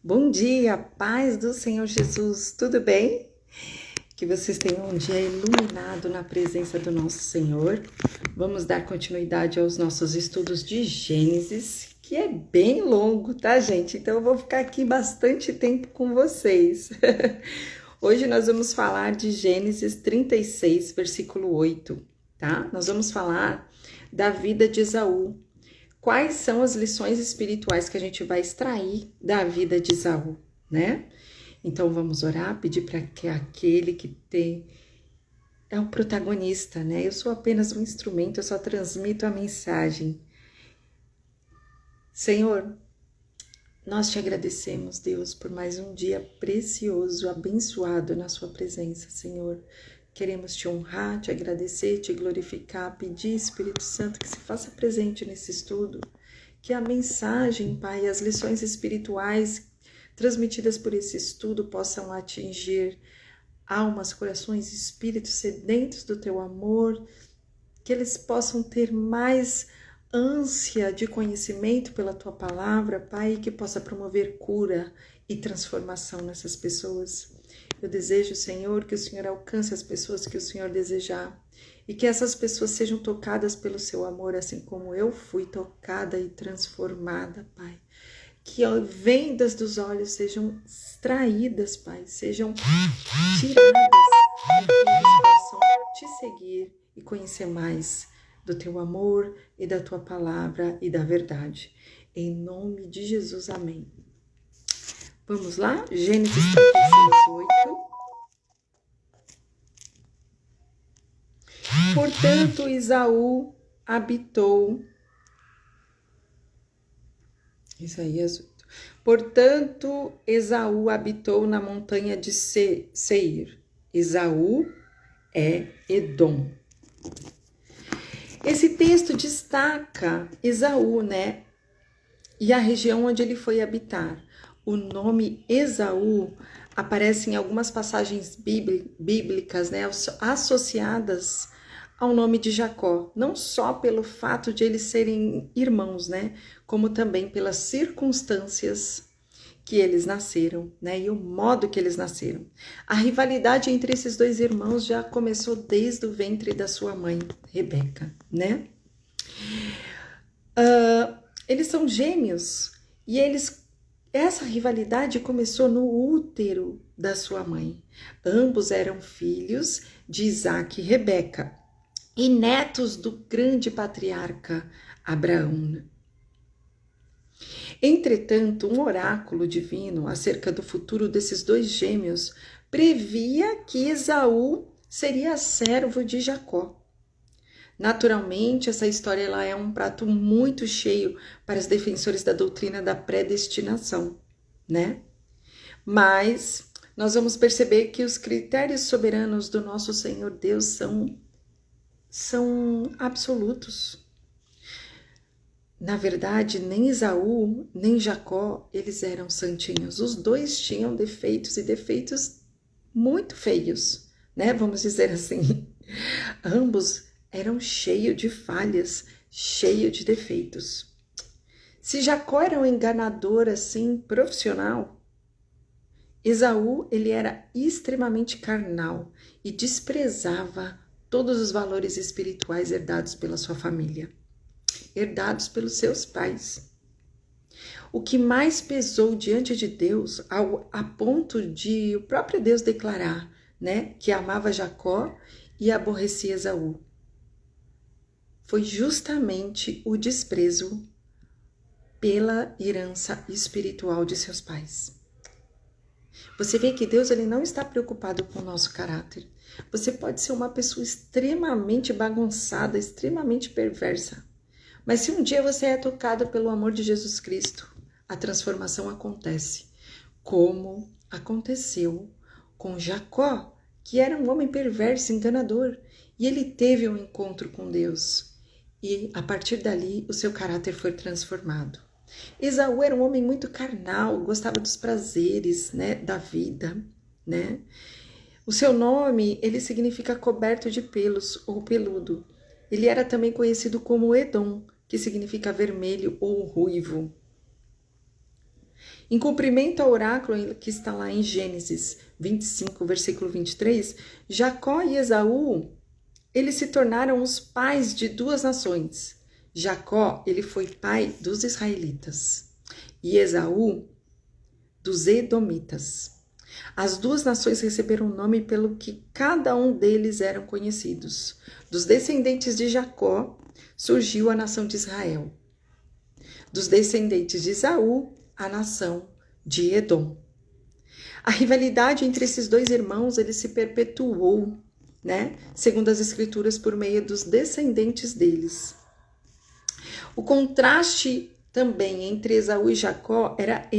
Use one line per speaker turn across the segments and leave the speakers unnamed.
Bom dia, paz do Senhor Jesus, tudo bem? Que vocês tenham um dia iluminado na presença do nosso Senhor. Vamos dar continuidade aos nossos estudos de Gênesis, que é bem longo, tá, gente? Então eu vou ficar aqui bastante tempo com vocês. Hoje nós vamos falar de Gênesis 36, versículo 8, tá? Nós vamos falar da vida de Esaú. Quais são as lições espirituais que a gente vai extrair da vida de Esaú, né? Então vamos orar, pedir para que aquele que é o protagonista, né? Eu sou apenas um instrumento, eu só transmito a mensagem. Senhor, nós te agradecemos, Deus, por mais um dia precioso, abençoado na sua presença, Senhor. Queremos te honrar, te agradecer, te glorificar, pedir, Espírito Santo, que se faça presente nesse estudo, que a mensagem, Pai, as lições espirituais transmitidas por esse estudo possam atingir almas, corações, espíritos sedentos do teu amor, que eles possam ter mais ânsia de conhecimento pela tua palavra, Pai, que possa promover cura e transformação nessas pessoas. Eu desejo, Senhor, que o Senhor alcance as pessoas que o Senhor desejar e que essas pessoas sejam tocadas pelo seu amor, assim como eu fui tocada e transformada, Pai. Que vendas dos olhos sejam extraídas, Pai, sejam tiradas para que eles possam te seguir e conhecer mais do teu amor e da tua palavra e da verdade. Em nome de Jesus, amém. Vamos lá? Gênesis 36, 8. Portanto, Esaú habitou... Isaías 8. Portanto, Esaú habitou na montanha de Seir. Esaú é Edom. Esse texto destaca Esaú, né? E a região onde ele foi habitar. O nome Esaú aparece em algumas passagens bíblicas, né, associadas ao nome de Jacó, não só pelo fato de eles serem irmãos, né, como também pelas circunstâncias que eles nasceram, né, e o modo que eles nasceram. A rivalidade entre esses dois irmãos já começou desde o ventre da sua mãe, Rebeca, né? Eles são gêmeos e essa rivalidade começou no útero da sua mãe. Ambos eram filhos de Isaac e Rebeca e netos do grande patriarca Abraão. Entretanto, um oráculo divino acerca do futuro desses dois gêmeos previa que Esaú seria servo de Jacó. Naturalmente, essa história ela é um prato muito cheio para os defensores da doutrina da predestinação, né? Mas nós vamos perceber que os critérios soberanos do nosso Senhor Deus são absolutos. Na verdade, nem Esaú, nem Jacó, eles eram santinhos. Os dois tinham defeitos e defeitos muito feios, né? Vamos dizer assim. Ambos eram cheios de falhas, cheios de defeitos. Se Jacó era um enganador assim, profissional, Esaú ele era extremamente carnal e desprezava todos os valores espirituais herdados pela sua família, herdados pelos seus pais. O que mais pesou diante de Deus, a ponto de o próprio Deus declarar, né, que amava Jacó e aborrecia Esaú, foi justamente o desprezo pela herança espiritual de seus pais. Você vê que Deus ele não está preocupado com o nosso caráter. Você pode ser uma pessoa extremamente bagunçada, extremamente perversa. Mas se um dia você é tocado pelo amor de Jesus Cristo, a transformação acontece. Como aconteceu com Jacó, que era um homem perverso, enganador. E ele teve um encontro com Deus. E a partir dali o seu caráter foi transformado. Esaú era um homem muito carnal, gostava dos prazeres, né, da vida, né? O seu nome, ele significa coberto de pelos ou peludo. Ele era também conhecido como Edom, que significa vermelho ou ruivo. Em cumprimento ao oráculo que está lá em Gênesis 25, versículo 23, Jacó e Esaú, eles se tornaram os pais de duas nações. Jacó, ele foi pai dos israelitas e Esaú dos edomitas. As duas nações receberam o nome pelo que cada um deles eram conhecidos. Dos descendentes de Jacó surgiu a nação de Israel. Dos descendentes de Esaú, a nação de Edom. A rivalidade entre esses dois irmãos, ele se perpetuou, né? Segundo as escrituras, por meio dos descendentes deles. O contraste também entre Esaú e Jacó era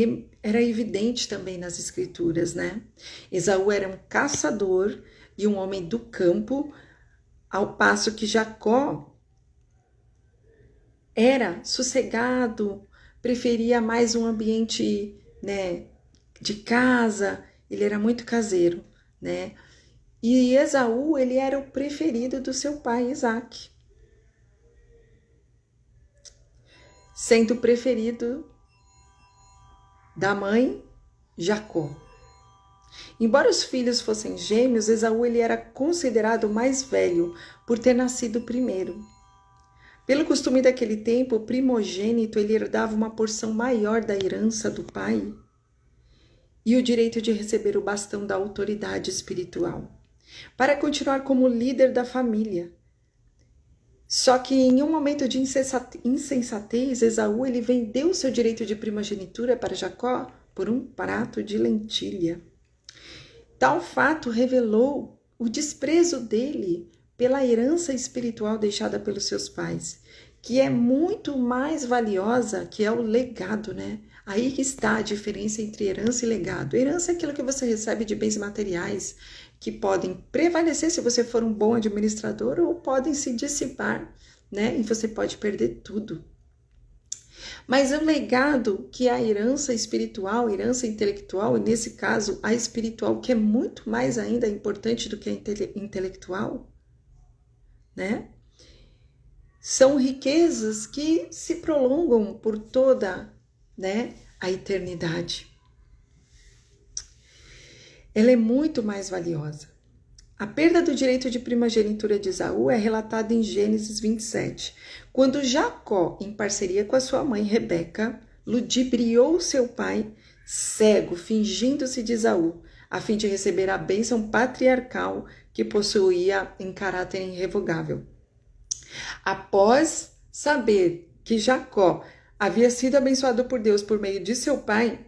evidente também nas escrituras, né? Esaú era um caçador e um homem do campo, ao passo que Jacó era sossegado, preferia mais um ambiente, né, de casa, ele era muito caseiro, né? E Esaú, ele era o preferido do seu pai Isaque, sendo o preferido da mãe Jacó. Embora os filhos fossem gêmeos, Esaú ele era considerado o mais velho por ter nascido primeiro. Pelo costume daquele tempo, o primogênito ele herdava uma porção maior da herança do pai e o direito de receber o bastão da autoridade espiritual, para continuar como líder da família. Só que em um momento de insensatez, Esaú ele vendeu seu direito de primogenitura para Jacó por um prato de lentilha. Tal fato revelou o desprezo dele pela herança espiritual deixada pelos seus pais, que é muito mais valiosa, que é o legado, né? Aí que está a diferença entre herança e legado. Herança é aquilo que você recebe de bens materiais, que podem prevalecer se você for um bom administrador ou podem se dissipar, né? E você pode perder tudo. Mas o legado, que é a herança espiritual, herança intelectual, e nesse caso a espiritual, que é muito mais ainda importante do que a intelectual, né? São riquezas que se prolongam por toda, né, a eternidade. Ela é muito mais valiosa. A perda do direito de primogenitura de Esaú é relatada em Gênesis 27, quando Jacó, em parceria com a sua mãe Rebeca, ludibriou seu pai, cego, fingindo-se de Esaú, a fim de receber a bênção patriarcal que possuía em caráter irrevogável. Após saber que Jacó havia sido abençoado por Deus por meio de seu pai,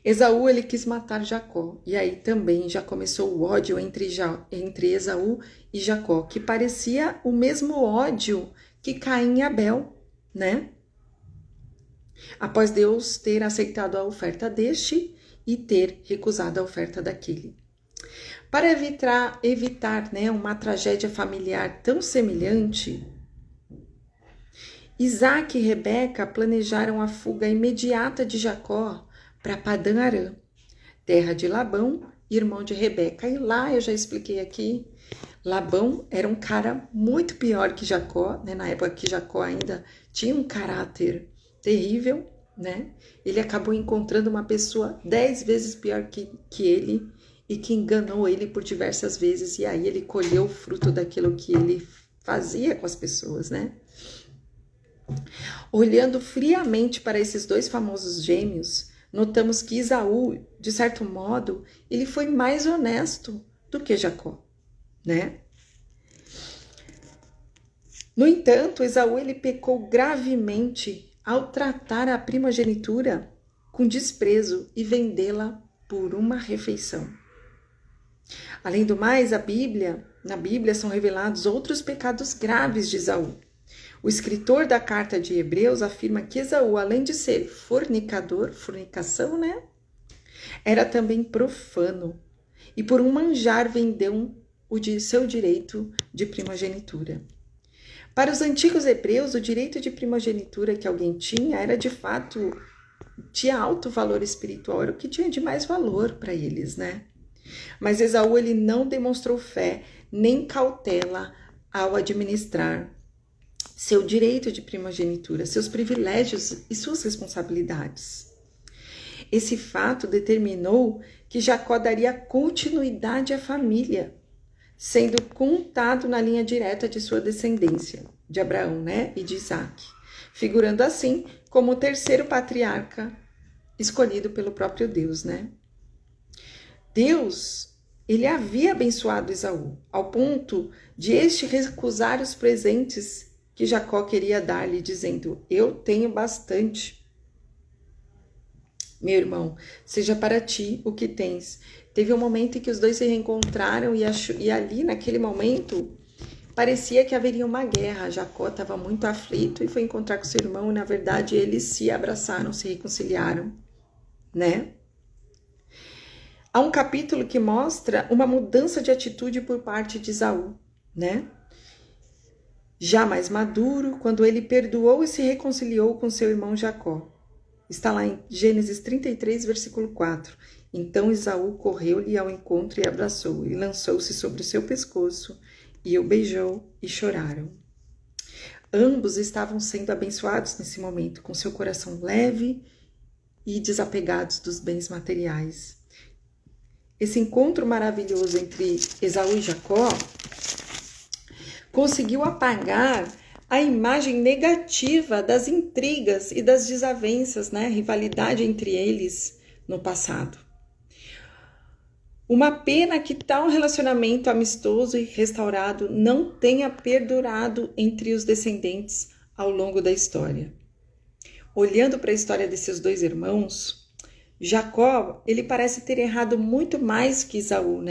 Esaú ele quis matar Jacó, e aí também já começou o ódio entre Esaú e Jacó, que parecia o mesmo ódio que Caim e Abel, né? Após Deus ter aceitado a oferta deste e ter recusado a oferta daquele. Para evitar, né, uma tragédia familiar tão semelhante, Isaac e Rebeca planejaram a fuga imediata de Jacó para Padã Arã, terra de Labão, irmão de Rebeca. E lá eu já expliquei aqui, Labão era um cara muito pior que Jacó, né? Na época que Jacó ainda tinha um caráter terrível, né? Ele acabou encontrando uma pessoa 10 vezes pior que ele e que enganou ele por diversas vezes, e aí ele colheu o fruto daquilo que ele fazia com as pessoas, né? Olhando friamente para esses dois famosos gêmeos, notamos que Esaú, de certo modo, ele foi mais honesto do que Jacó, né? No entanto, Esaú ele pecou gravemente ao tratar a primogenitura com desprezo e vendê-la por uma refeição. Além do mais, na Bíblia são revelados outros pecados graves de Esaú. O escritor da carta de Hebreus afirma que Esaú, além de ser fornicação, né? Era também profano e por um manjar vendeu seu direito de primogenitura. Para os antigos hebreus, o direito de primogenitura que alguém tinha era de fato, tinha alto valor espiritual, era o que tinha de mais valor para eles, né? Mas Esaú ele não demonstrou fé nem cautela ao administrar seu direito de primogenitura, seus privilégios e suas responsabilidades. Esse fato determinou que Jacó daria continuidade à família, sendo contado na linha direta de sua descendência, de Abraão, e de Isaac, figurando assim como o terceiro patriarca escolhido pelo próprio Deus, Deus, ele havia abençoado Esaú, ao ponto de este recusar os presentes que Jacó queria dar-lhe, dizendo: eu tenho bastante. Meu irmão, seja para ti o que tens. Teve um momento em que os dois se reencontraram e ali, naquele momento, parecia que haveria uma guerra. Jacó estava muito aflito e foi encontrar com seu irmão e, na verdade, eles se abraçaram, se reconciliaram, Há um capítulo que mostra uma mudança de atitude por parte de Esaú, Já mais maduro, quando ele perdoou e se reconciliou com seu irmão Jacó. Está lá em Gênesis 33, versículo 4. Então Esaú correu-lhe ao encontro e abraçou, e lançou-se sobre o seu pescoço, e o beijou, e choraram. Ambos estavam sendo abençoados nesse momento, com seu coração leve e desapegados dos bens materiais. Esse encontro maravilhoso entre Esaú e Jacó conseguiu apagar a imagem negativa das intrigas e das desavenças, rivalidade entre eles no passado. Uma pena que tal relacionamento amistoso e restaurado não tenha perdurado entre os descendentes ao longo da história. Olhando para a história desses dois irmãos, Jacó, ele parece ter errado muito mais que Esaú,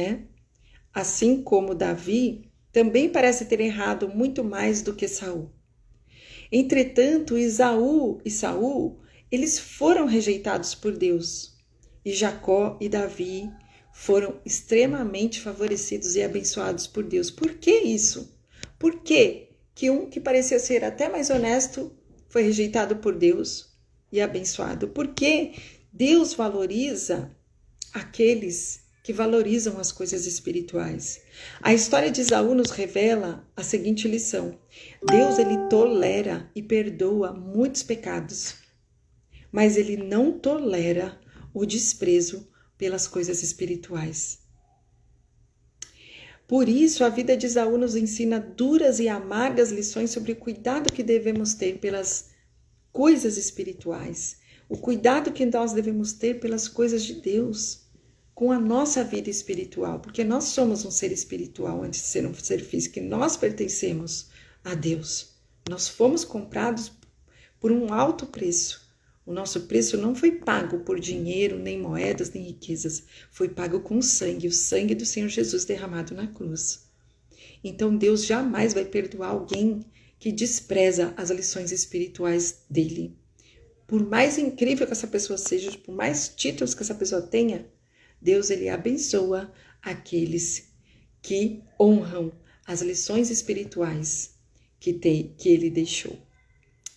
Assim como Davi também parece ter errado muito mais do que Esaú. Entretanto, Esaú e Saul, eles foram rejeitados por Deus. E Jacó e Davi foram extremamente favorecidos e abençoados por Deus. Por que isso? Por que um que parecia ser até mais honesto foi rejeitado por Deus e abençoado? Por que Deus valoriza aqueles que valorizam as coisas espirituais? A história de Esaú nos revela a seguinte lição: Deus, ele tolera e perdoa muitos pecados, mas ele não tolera o desprezo pelas coisas espirituais. Por isso, a vida de Esaú nos ensina duras e amargas lições sobre o cuidado que devemos ter pelas coisas espirituais, o cuidado que nós devemos ter pelas coisas de Deus, com a nossa vida espiritual, porque nós somos um ser espiritual antes de ser um ser físico, e nós pertencemos a Deus. Nós fomos comprados por um alto preço. O nosso preço não foi pago por dinheiro, nem moedas, nem riquezas. Foi pago com sangue, o sangue do Senhor Jesus derramado na cruz. Então Deus jamais vai perdoar alguém que despreza as lições espirituais dele. Por mais incrível que essa pessoa seja, por mais títulos que essa pessoa tenha, Deus, ele abençoa aqueles que honram as lições espirituais que ele deixou.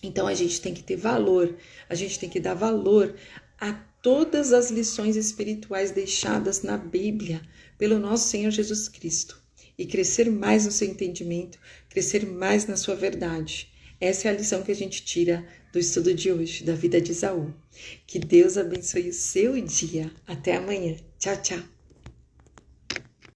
Então, a gente tem que ter valor, a gente tem que dar valor a todas as lições espirituais deixadas na Bíblia pelo nosso Senhor Jesus Cristo e crescer mais no seu entendimento, crescer mais na sua verdade. Essa é a lição que a gente tira do estudo de hoje, da vida de Esaú. Que Deus abençoe o seu dia. Até amanhã. Tchau, tchau.